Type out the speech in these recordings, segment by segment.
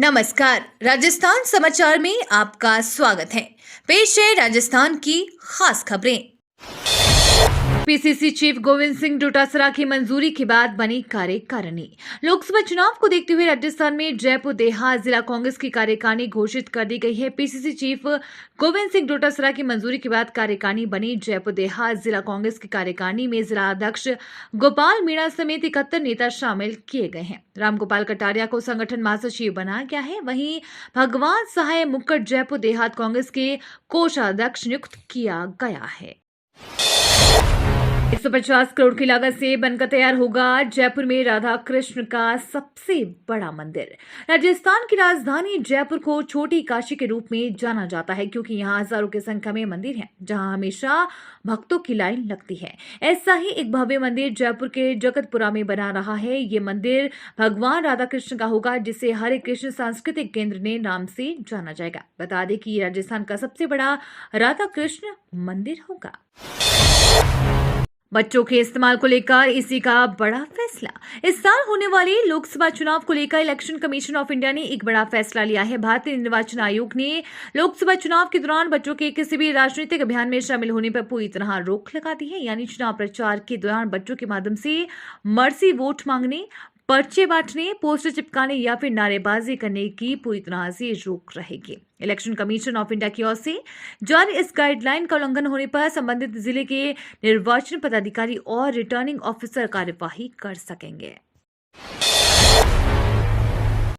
नमस्कार, राजस्थान समाचार में आपका स्वागत है। पेश है राजस्थान की खास खबरें। पीसीसी चीफ गोविंद सिंह डोटासरा की मंजूरी के बाद बनी कार्यकारिणी। लोकसभा चुनाव को देखते हुए राजस्थान में जयपुर देहात जिला कांग्रेस की कार्यकारिणी घोषित कर दी गई है। पीसीसी चीफ गोविंद सिंह डोटासरा की मंजूरी के बाद कार्यकारिणी बनी। जयपुर देहात जिला कांग्रेस की कार्यकारिणी में जिला अध्यक्ष गोपाल मीणा समेत 71 नेता शामिल किए गए हैं। रामगोपाल कटारिया को संगठन महासचिव बनाया गया है। वहीं भगवान सहाय मुक्कड़ जयपुर देहात कांग्रेस के कोषाध्यक्ष नियुक्त किया गया है। 150 करोड़ की लागत से बनकर तैयार होगा जयपुर में राधा कृष्ण का सबसे बड़ा मंदिर। राजस्थान की राजधानी जयपुर को छोटी काशी के रूप में जाना जाता है, क्योंकि यहाँ हजारों की संख्या में मंदिर हैं, जहां हमेशा भक्तों की लाइन लगती है। ऐसा ही एक भव्य मंदिर जयपुर के जगतपुरा में बना रहा है। ये मंदिर भगवान राधा कृष्ण का होगा, जिसे हरे कृष्ण सांस्कृतिक केंद्र ने नाम से जाना जाएगा। बता दें कि राजस्थान का सबसे बड़ा राधा कृष्ण मंदिर होगा। बच्चों के इस्तेमाल को लेकर इसी का बड़ा फैसला। इस साल होने वाले लोकसभा चुनाव को लेकर इलेक्शन कमीशन ऑफ इंडिया ने एक बड़ा फैसला लिया है। भारतीय निर्वाचन आयोग ने लोकसभा चुनाव के दौरान बच्चों के किसी भी राजनीतिक अभियान में शामिल होने पर पूरी तरह रोक लगा दी है। यानी चुनाव प्रचार के दौरान बच्चों के माध्यम से मर्जी वोट मांगने, पर्चे बांटने, पोस्टर चिपकाने या फिर नारेबाजी करने की पूरी तरह से रोक रहेगी। इलेक्शन कमीशन ऑफ इंडिया की ओर से जारी इस गाइडलाइन का उल्लंघन होने पर संबंधित जिले के निर्वाचन पदाधिकारी और रिटर्निंग ऑफिसर कार्यवाही कर सकेंगे।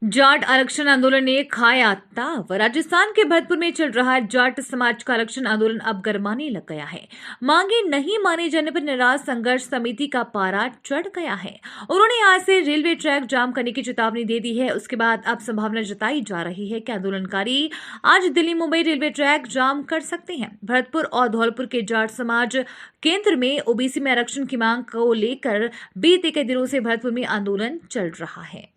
जाट आरक्षण आंदोलन ने खाया ताव। राजस्थान के भरतपुर में चल रहा जाट समाज का आरक्षण आंदोलन अब गरमाने लग गया है। मांगे नहीं माने जाने पर नाराज संघर्ष समिति का पारा चढ़ गया है। उन्होंने आज से रेलवे ट्रैक जाम करने की चेतावनी दे दी है। उसके बाद अब संभावना जताई जा रही है कि आंदोलनकारी आज दिल्ली मुंबई रेलवे ट्रैक जाम कर सकते हैं। भरतपुर और धौलपुर के जाट समाज केंद्र में ओबीसी में आरक्षण की मांग को लेकर बीते कई दिनों से भरतपुर में आंदोलन चल रहा है।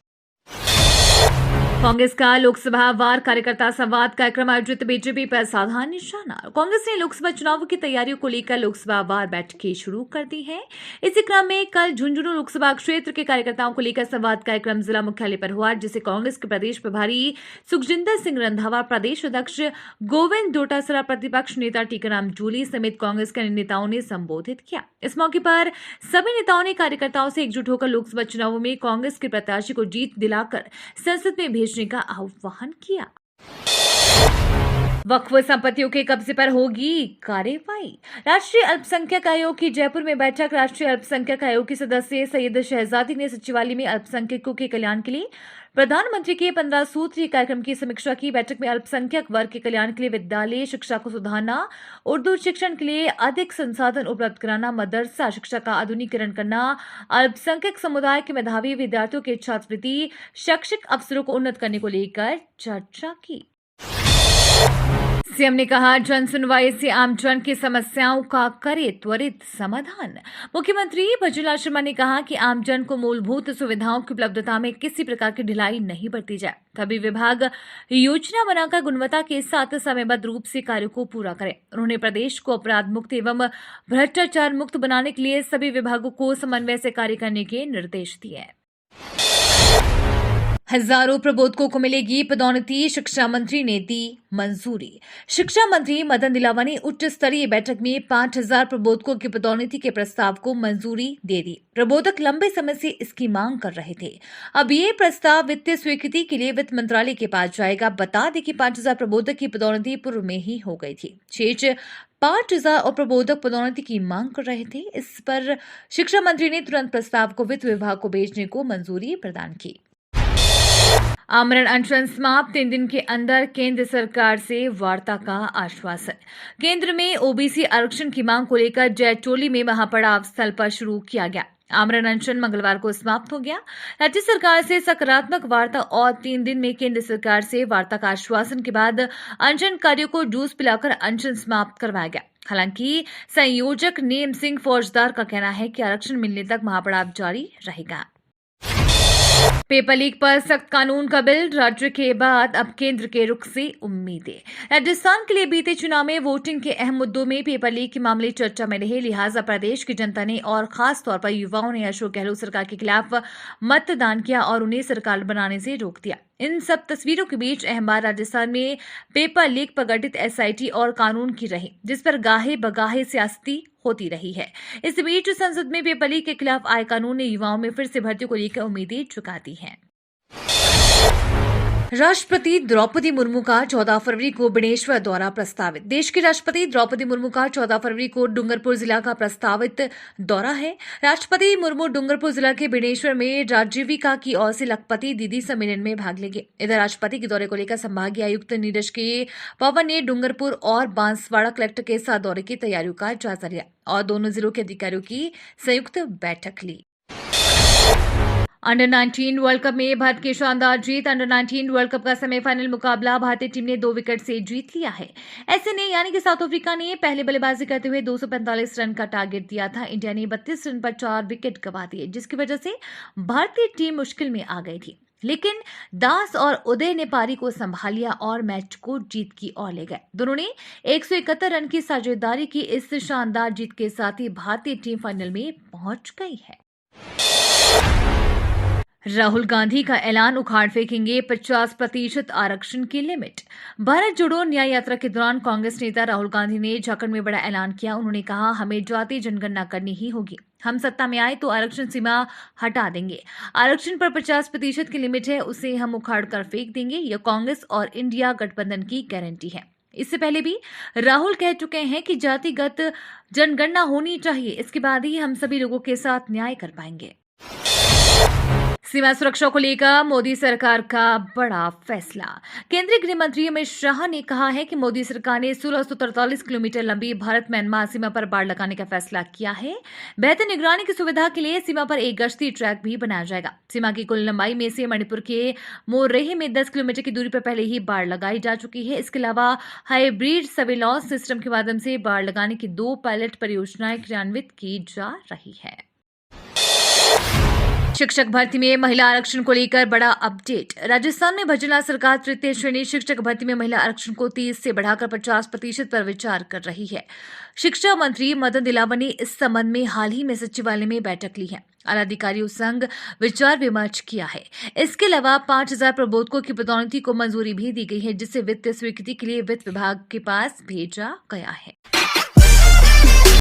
कांग्रेस का लोकसभा वार कार्यकर्ता संवाद कार्यक्रम आयोजित बीजेपी पर साधा निशाना। कांग्रेस ने लोकसभा चुनाव की तैयारियों को लेकर लोकसभा वार बैठकें शुरू कर दी है। इसी क्रम में कल झुंझुनू लोकसभा क्षेत्र के कार्यकर्ताओं को लेकर संवाद कार्यक्रम जिला मुख्यालय पर हुआ, जिसे कांग्रेस के प्रदेश प्रभारी सुखजिंदर सिंह रंधावा, प्रदेश अध्यक्ष गोविंद डोटासरा, प्रतिपक्ष नेता टीकाराम जूली समेत कांग्रेस के अन्य नेताओं ने संबोधित किया। इस मौके पर सभी नेताओं ने कार्यकर्ताओं से एकजुट होकर लोकसभा चुनावों में कांग्रेस के प्रत्याशी को जीत दिलाकर संसद में भेजने का आह्वान किया। वक्फ संपत्तियों के कब्जे पर होगी कार्रवाई। राष्ट्रीय अल्पसंख्यक आयोग की जयपुर में बैठक। राष्ट्रीय अल्पसंख्यक आयोग के सदस्य सैयद शहजादी ने सचिवालय में अल्पसंख्यकों के कल्याण के लिए प्रधानमंत्री के 15 सूत्रीय कार्यक्रम की समीक्षा की। बैठक में अल्पसंख्यक वर्ग के कल्याण के लिए विद्यालय शिक्षा को सुधारना, उर्दू शिक्षण के लिए अधिक संसाधन उपलब्ध कराना, मदरसा शिक्षा का आधुनिकीकरण करना, अल्पसंख्यक समुदाय के मेधावी विद्यार्थियों के छात्रवृत्ति, शैक्षिक अवसरों को उन्नत करने को लेकर चर्चा की। सीएम ने कहा, जन सुनवाई से आम जन की समस्याओं का करे त्वरित समाधान। मुख्यमंत्री भजनलाल शर्मा ने कहा कि आम जन को मूलभूत सुविधाओं की उपलब्धता में किसी प्रकार की ढिलाई नहीं बरती जाए। तभी विभाग योजना बनाकर गुणवत्ता के साथ समयबद्ध रूप से कार्यों को पूरा करे। उन्होंने प्रदेश को अपराध मुक्त एवं भ्रष्टाचार मुक्त बनाने के लिए सभी विभागों को समन्वय से कार्य करने के निर्देश दिए। हजारों प्रबोधकों को मिलेगी पदोन्नति, शिक्षा मंत्री ने दी मंजूरी। शिक्षा मंत्री मदन दिलावा ने उच्च स्तरीय बैठक में 5000 प्रबोधकों की पदोन्नति के प्रस्ताव को मंजूरी दे दी। प्रबोधक लंबे समय से इसकी मांग कर रहे थे। अब ये प्रस्ताव वित्तीय स्वीकृति के लिए वित्त मंत्रालय के पास जाएगा। बता दें कि 5000 प्रबोधक की पदोन्नति पूर्व में ही हो गई थी। शेष 5000 और प्रबोधक पदोन्नति की मांग कर रहे थे। इस पर शिक्षा मंत्री ने तुरंत प्रस्ताव को वित्त विभाग को भेजने को मंजूरी प्रदान की। आमरण अनशन समाप्त। 3 दिन के अंदर केंद्र सरकार से वार्ता का आश्वासन। केंद्र में ओबीसी आरक्षण की मांग को लेकर जैतोली में महापड़ाव स्थल पर शुरू किया गया। आमरण अनशन मंगलवार को समाप्त हो गया। राज्य सरकार से सकारात्मक वार्ता और 3 दिन में केंद्र सरकार से वार्ता का आश्वासन के बाद अनशनकारियों को जूस पिलाकर अनशन समाप्त करवाया गया। हालांकि संयोजक नेम सिंह फौजदार का कहना है कि आरक्षण मिलने तक महापड़ाव जारी रहेगा। पेपर लीक पर सख्त कानून का बिल। राज्य के बाद अब केंद्र के रुख से उम्मीदें। राजस्थान के लिए बीते चुनाव में वोटिंग के अहम मुद्दों में पेपर लीक के मामले चर्चा में रहे, लिहाजा प्रदेश की जनता ने और खास तौर पर युवाओं ने अशोक गहलोत सरकार के खिलाफ मतदान किया और उन्हें सरकार बनाने से रोक दिया। इन सब तस्वीरों के बीच अहम बात राजस्थान में पेपर लीक पर गठित एसआईटी और कानून की रही, जिस पर गाहे बगाहे सियासती होती रही है। इस बीच संसद में पेपर लीक के खिलाफ आए कानून ने युवाओं में फिर से भर्ती को लेकर उम्मीदें जगा दी हैं। राष्ट्रपति द्रौपदी मुर्मू का 14 फरवरी को बेणेश्वर दौरा प्रस्तावित। देश की राष्ट्रपति द्रौपदी मुर्मू का 14 फरवरी को डूंगरपुर जिला का प्रस्तावित दौरा है। राष्ट्रपति मुर्मू डूंगरपुर जिला के बेणेश्वर में राजीविका की ओर से लखपति दीदी सम्मेलन में भाग लेंगे। इधर राष्ट्रपति के दौरे को लेकर संभागीय आयुक्त नीरज के पवन ने डूंगरपुर और बांसवाड़ा कलेक्टर के साथ दौरे की तैयारियों का जायजा लिया और दोनों जिलों के अधिकारियों की संयुक्त बैठक ली। अंडर 19 वर्ल्ड कप में भारत की शानदार जीत। अंडर 19 वर्ल्ड कप का सेमीफाइनल मुकाबला भारतीय टीम ने 2 विकेट से जीत लिया है। ऐसे ने यानी कि साउथ अफ्रीका ने पहले बल्लेबाजी करते हुए 245 रन का टारगेट दिया था। इंडिया ने 32 रन पर 4 विकेट गंवा दिए, जिसकी वजह से भारतीय टीम मुश्किल में आ गई थी, लेकिन दास और उदय ने पारी को संभाल लिया और मैच को जीत की ओर ले गए। दोनों ने 171 रन की साझेदारी की। इस शानदार जीत के साथ ही भारतीय टीम फाइनल में पहुंच गई है। राहुल गांधी का ऐलान, उखाड़ फेंकेंगे 50% आरक्षण की लिमिट। भारत जोड़ो न्याय यात्रा के दौरान कांग्रेस नेता राहुल गांधी ने झारखंड में बड़ा ऐलान किया। उन्होंने कहा, हमें जाति जनगणना करनी ही होगी। हम सत्ता में आए तो आरक्षण सीमा हटा देंगे। आरक्षण पर 50% की लिमिट है, उसे हम उखाड़ कर फेंक देंगे। यह कांग्रेस और इंडिया गठबंधन की गारंटी है। इससे पहले भी राहुल कह चुके हैं कि जातिगत जनगणना होनी चाहिए, इसके बाद ही हम सभी लोगों के साथ न्याय कर पाएंगे। सीमा सुरक्षा को लेकर मोदी सरकार का बड़ा फैसला। केंद्रीय गृह मंत्री अमित शाह ने कहा है कि मोदी सरकार ने 1643 किलोमीटर लंबी भारत म्यांमार सीमा पर बाड़ लगाने का फैसला किया है। बेहतर निगरानी की सुविधा के लिए सीमा पर एक गश्ती ट्रैक भी बनाया जाएगा। सीमा की कुल लंबाई में से मणिपुर के मोरेह में 10 किलोमीटर की दूरी पर पहले ही बाड़ लगाई जा चुकी है। इसके अलावा हाइब्रिड सर्विलांस सिस्टम के माध्यम से बाड़ लगाने की 2 पायलट परियोजनाएं क्रियान्वित की जा रही है। शिक्षक भर्ती में महिला आरक्षण को लेकर बड़ा अपडेट। राजस्थान में भजनलाल सरकार तृतीय श्रेणी शिक्षक भर्ती में महिला आरक्षण को 30 से बढ़ाकर 50% पर विचार कर रही है। शिक्षा मंत्री मदन दिलावर ने इस संबंध में हाल ही में सचिवालय में बैठक ली है। आलाधिकारियों संग विचार विमर्श किया है। इसके अलावा 5000 प्रबोधकों की पदोन्नति को मंजूरी भी दी गई है, जिसे वित्तीय स्वीकृति के लिए वित्त विभाग के पास भेजा गया है।